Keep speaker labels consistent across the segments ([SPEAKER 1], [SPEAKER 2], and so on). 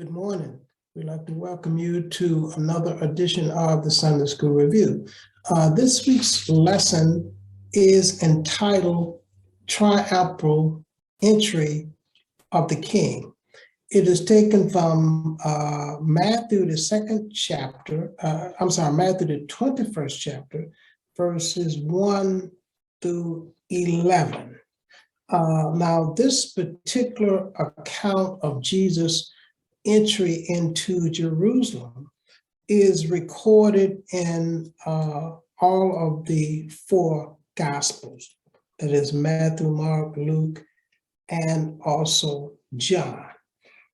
[SPEAKER 1] Good morning. We'd like to welcome you to another edition of the Sunday School Review. This week's lesson is entitled Triumphal Entry of the King. It is taken from Matthew, the 21st chapter, verses 1 through 11. Now, this particular account of Jesus' entry into Jerusalem is recorded in all of the four Gospels, that is Matthew, Mark, Luke, and also John.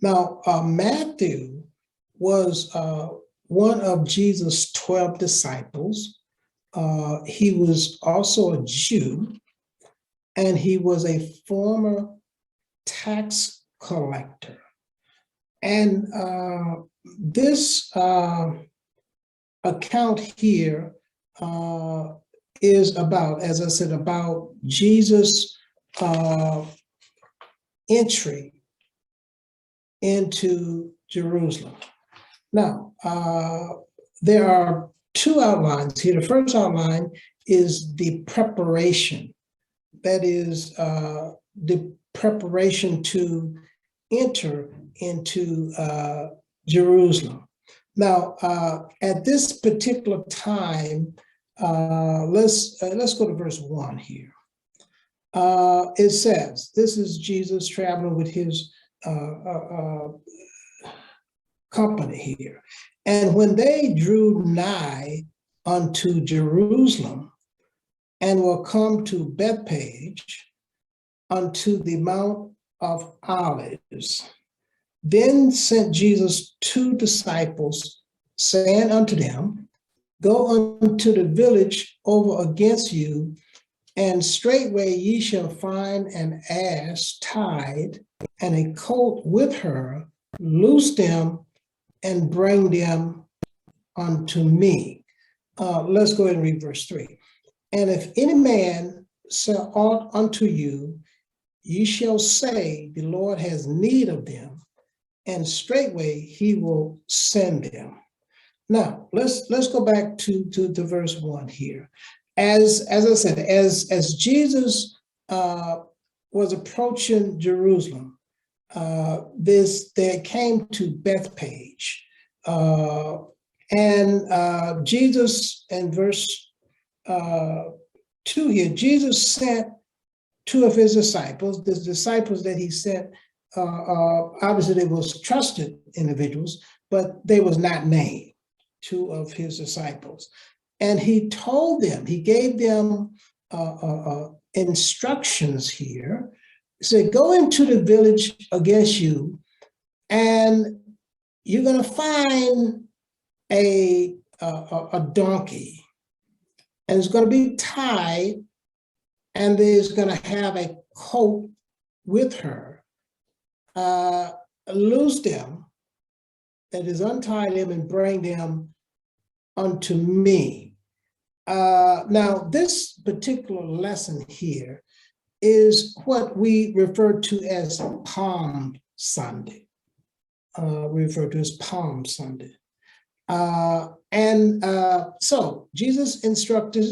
[SPEAKER 1] Now, Matthew was one of Jesus' 12 disciples. He was also a Jew, and he was a former tax collector. And this account here is about, as I said, about Jesus' entry into Jerusalem. Now, there are two outlines here. The first outline is the preparation. That is the preparation to enter into Jerusalem. Now, at this particular time, let's go to verse 1 here. It says, this is Jesus traveling with his company here. And when they drew nigh unto Jerusalem and were come to Bethpage, unto the Mount of Olives, then sent Jesus two disciples, saying unto them, Go unto the village over against you, and straightway ye shall find an ass tied, and a colt with her. Loose them and bring them unto me. Let's go ahead and read verse 3. And if any man say aught unto you, ye shall say, The Lord has need of them, and straightway he will send them. Now, let's go back to verse 1 here. As I said, as Jesus was approaching Jerusalem, they came to Bethpage, and Jesus, in verse 2 here, Jesus sent two of his disciples. The disciples that he sent, obviously they was trusted individuals, but they was not named, two of his disciples. And he told them, he gave them instructions here. He said, go into the village against you, and you're going to find a donkey, and it's going to be tied, and there's going to have a colt with her. Loose them, that is, untie them and bring them unto me. Now, this particular lesson here is what we refer to as Palm Sunday. So Jesus instructed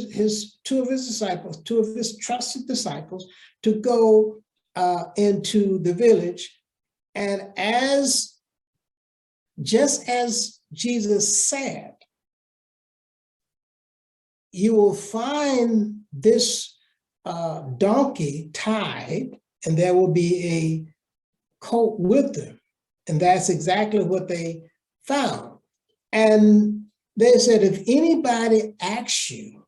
[SPEAKER 1] two of his disciples, two of his trusted disciples, to go into the village. And just as Jesus said, you will find this donkey tied, and there will be a colt with them. And that's exactly what they found. And they said, if anybody asks you,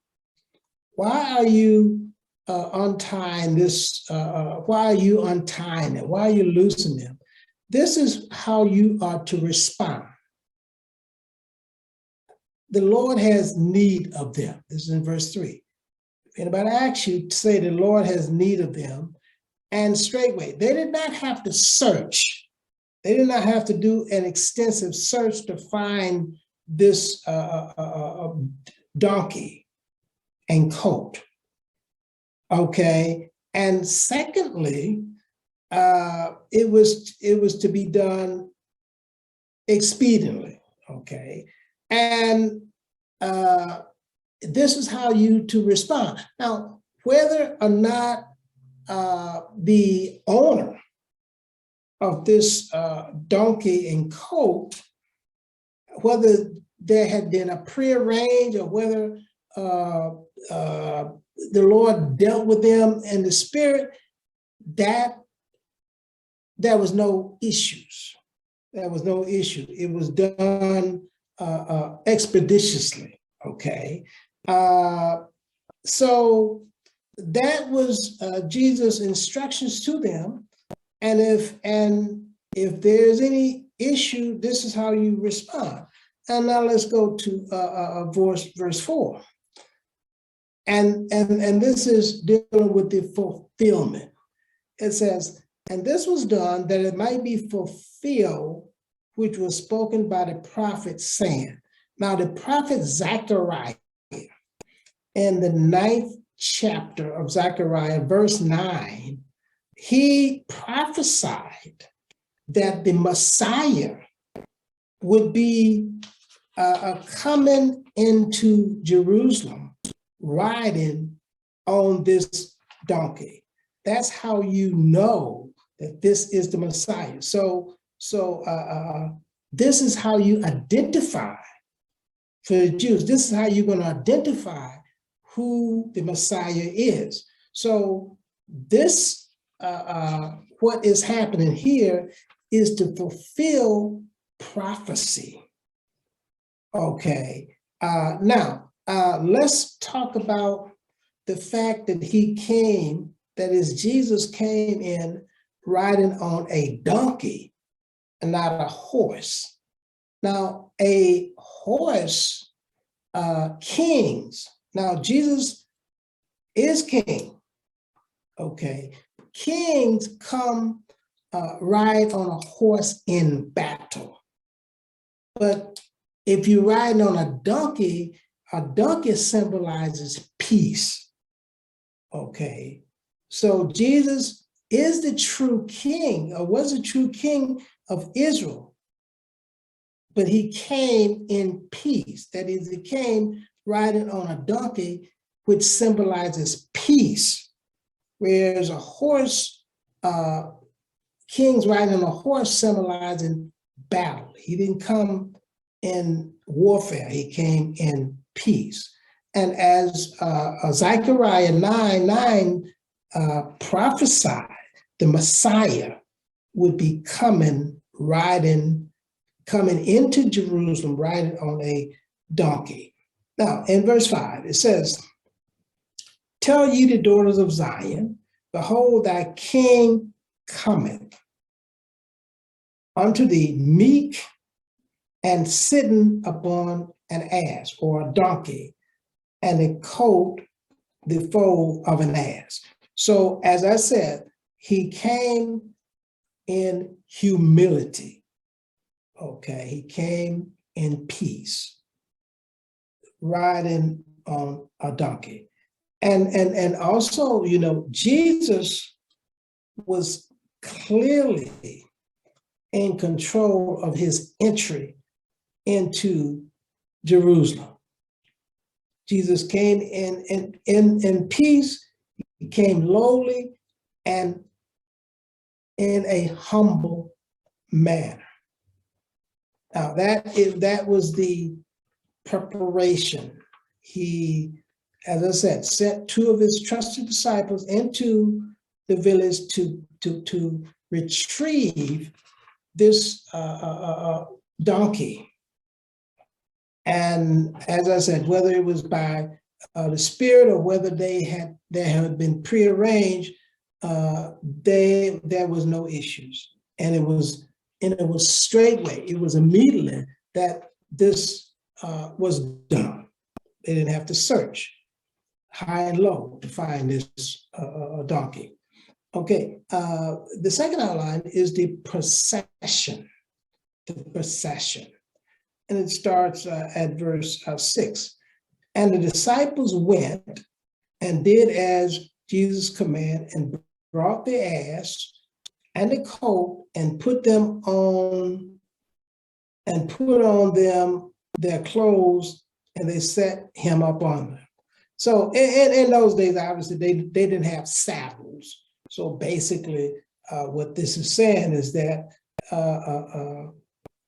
[SPEAKER 1] why are you untying this? Why are you untying them? Why are you loosening them? This is how you are to respond. The Lord has need of them. This is in verse 3. If anybody asks you, to say the Lord has need of them, and straightway. They did not have to search. They did not have to do an extensive search to find this donkey and colt. Okay. And secondly, it was to be done expediently, okay? And this is how you to respond. Now, whether or not the owner of this donkey and colt, whether there had been a prearranged or whether the Lord dealt with them in the spirit, that there was no issues. There was no issue. It was done expeditiously, okay? So that was Jesus' instructions to them. And if there's any issue, this is how you respond. And now let's go to verse 4. And this is dealing with the fulfillment. It says, and this was done that it might be fulfilled, which was spoken by the prophet saying. Now the prophet Zechariah, in the 9th chapter of Zechariah, verse 9, he prophesied that the Messiah would be coming into Jerusalem riding on this donkey. That's how you know that this is the Messiah. So this is how you identify for the Jews. This is how you're going to identify who the Messiah is. So this, what is happening here is to fulfill prophecy. Okay. Now, let's talk about the fact that he came, that is, Jesus came in riding on a donkey and not a horse. Now, a horse, kings, now Jesus is king, okay? Kings come ride on a horse in battle. But if you ride on a donkey symbolizes peace, okay? So Jesus is the true king, or was the true king of Israel, but he came in peace. That is, he came riding on a donkey, which symbolizes peace, whereas a horse, kings riding on a horse symbolizing battle. He didn't come in warfare, he came in peace. And as Zechariah 9:9 prophesied, the Messiah would be coming into Jerusalem riding on a donkey. Now, in verse 5, it says, tell ye the daughters of Zion, behold, thy king cometh unto thee meek and sitting upon an ass or a donkey, and a colt, the foal of an ass. So as I said, he came in humility. Okay, he came in peace, riding on a donkey. And also, you know, Jesus was clearly in control of his entry into Jerusalem. Jesus came in peace, he came lowly and in a humble manner. Now that was the preparation. He, as I said, sent 2 of his trusted disciples into the village to retrieve this donkey. And as I said, whether it was by the Spirit or whether they had been prearranged, there was no issues, and it was straightway. It was immediately that this was done. They didn't have to search high and low to find this donkey. Okay, the second outline is the procession. The procession. And it starts at verse 6. And the disciples went and did as Jesus commanded, and brought the ass and the colt and put them on and put on them their clothes, and they set him up on them. So in those days, obviously, they didn't have saddles. So basically, what this is saying is that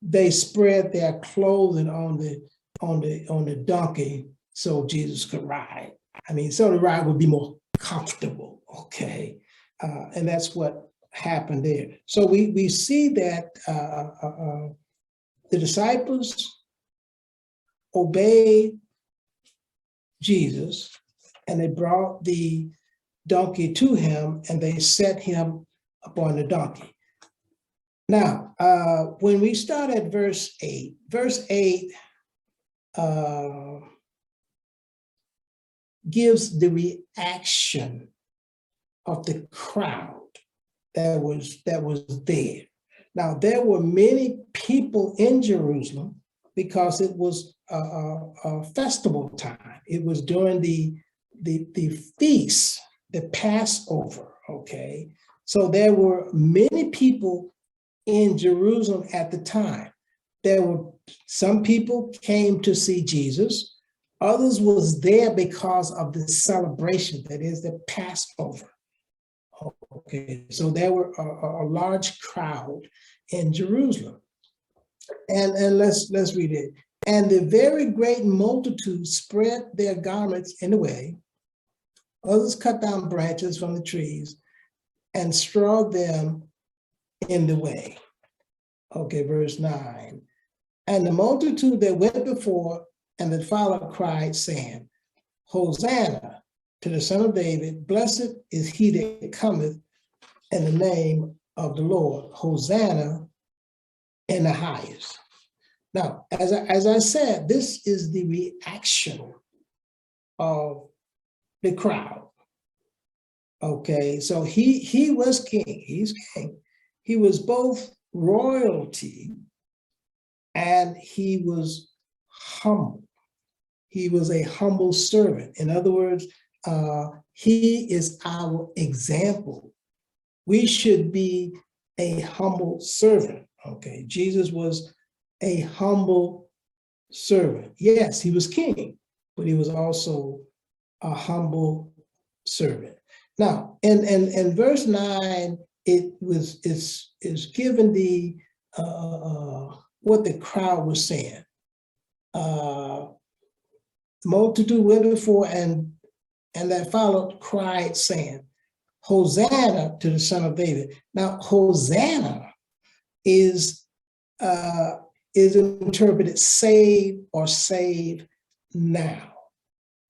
[SPEAKER 1] they spread their clothing on the donkey so Jesus could ride. I mean, so the ride would be more comfortable, okay? And that's what happened there. So we see that the disciples obeyed Jesus, and they brought the donkey to him, and they set him upon the donkey. Now, when we start at verse 8 gives the reaction of the crowd that was there. Now, there were many people in Jerusalem because it was a festival time. It was during the feast, the Passover, okay? So there were many people in Jerusalem at the time. There were some people came to see Jesus. Others was there because of the celebration, that is the Passover. Okay, so there were a large crowd in Jerusalem. And let's read it. And the very great multitude spread their garments in the way. Others cut down branches from the trees and strawed them in the way. Okay, verse 9. And the multitude that went before and that followed cried, saying, Hosanna to the Son of David, blessed is he that cometh in the name of the Lord. Hosanna in the highest. Now, as I said, this is the reaction of the crowd. Okay, so he was king. He's king. He was both royalty and he was humble. He was a humble servant. In other words, he is our example. We should be a humble servant. Okay, Jesus was a humble servant. Yes, he was king, but he was also a humble servant. Now, in verse 9, it's given the what the crowd was saying. Multitude went before and that followed cried, saying, Hosanna to the Son of David. Now, Hosanna is interpreted save or save now.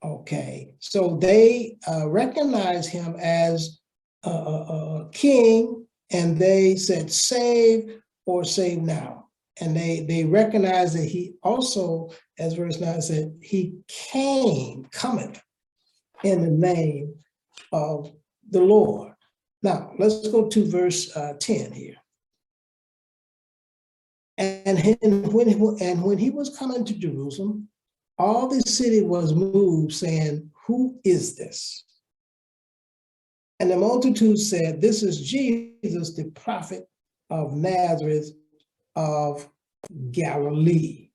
[SPEAKER 1] Okay, so they recognize him as a king, and they said save or save now. And they recognize that he also, as verse 9 said, he cometh in the name of the Lord. Now, let's go to verse 10 here. And when he was coming to Jerusalem, all the city was moved, saying, Who is this? And the multitude said, This is Jesus, the prophet of Nazareth of Galilee.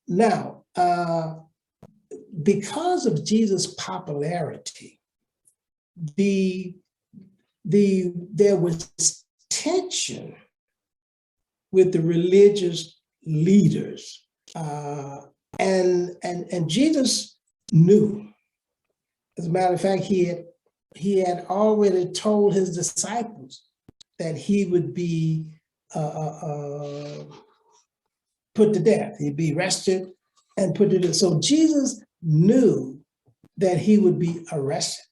[SPEAKER 1] Now, because of Jesus' popularity, there was tension with the religious leaders. And Jesus knew. As a matter of fact, he had already told his disciples that he would be put to death. He'd be arrested and put to death. So Jesus knew that he would be arrested.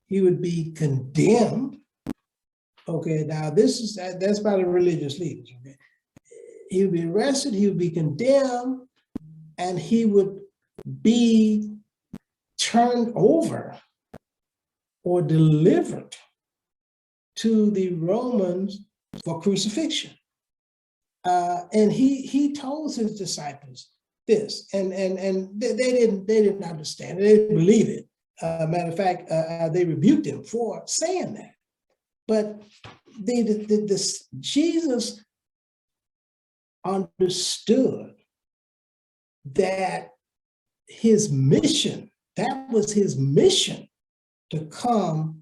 [SPEAKER 1] He would be condemned. Okay, now that's by the religious leaders. Okay? He would be arrested, he would be condemned, and he would be turned over or delivered to the Romans for crucifixion. And he told his disciples this, and they didn't understand it. They didn't believe it. Matter of fact, they rebuked him for saying that. But Jesus understood that his mission, that was his mission, to come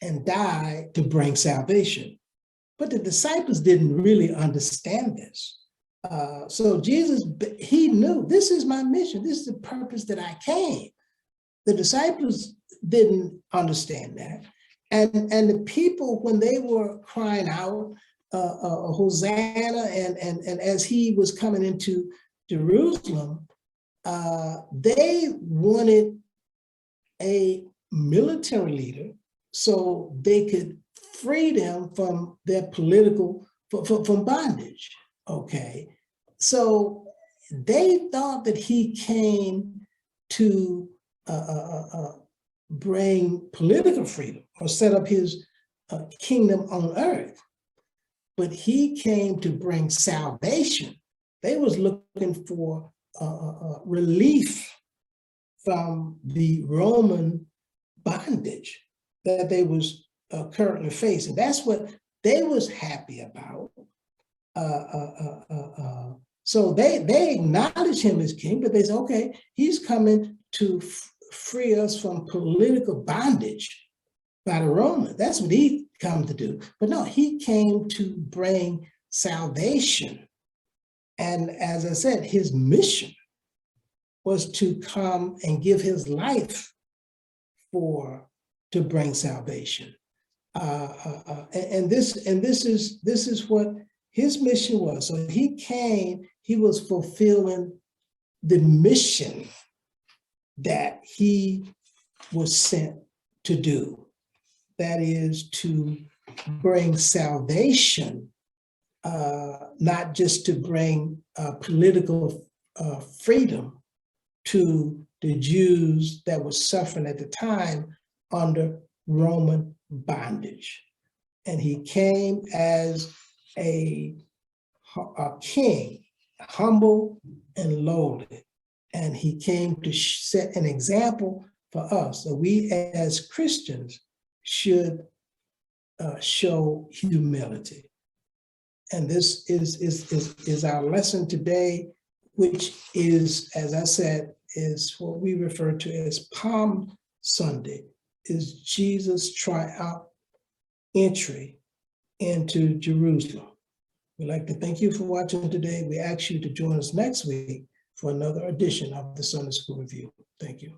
[SPEAKER 1] and die to bring salvation. But the disciples didn't really understand this. So Jesus, he knew, this is my mission. This is the purpose that I came. The disciples didn't understand that. And the people, when they were crying out, Hosanna, and as he was coming into Jerusalem, they wanted a military leader so they could free them from their political, from bondage, okay? So they thought that he came to bring political freedom or set up his kingdom on earth, but he came to bring salvation. They was looking for relief from the Roman bondage that they was currently facing. That's what they was happy about. So they acknowledge him as king, but they say, okay, he's coming to free us from political bondage by the Romans. That's what he come to do. But no, he came to bring salvation. And as I said, his mission was to come and give his life to bring salvation. And this is what his mission was. So he came, he was fulfilling the mission that he was sent to do. That is to bring salvation, not just to bring political freedom to the Jews that were suffering at the time under Roman bondage. And he came as a king, humble and lowly. And he came to set an example for us that we as Christians should show humility. And this is our lesson today, which is, as I said, is what we refer to as Palm Sunday, is Jesus' triumphal entry into Jerusalem. We'd like to thank you for watching today. We ask you to join us next week for another edition of the Sunday School Review. Thank you.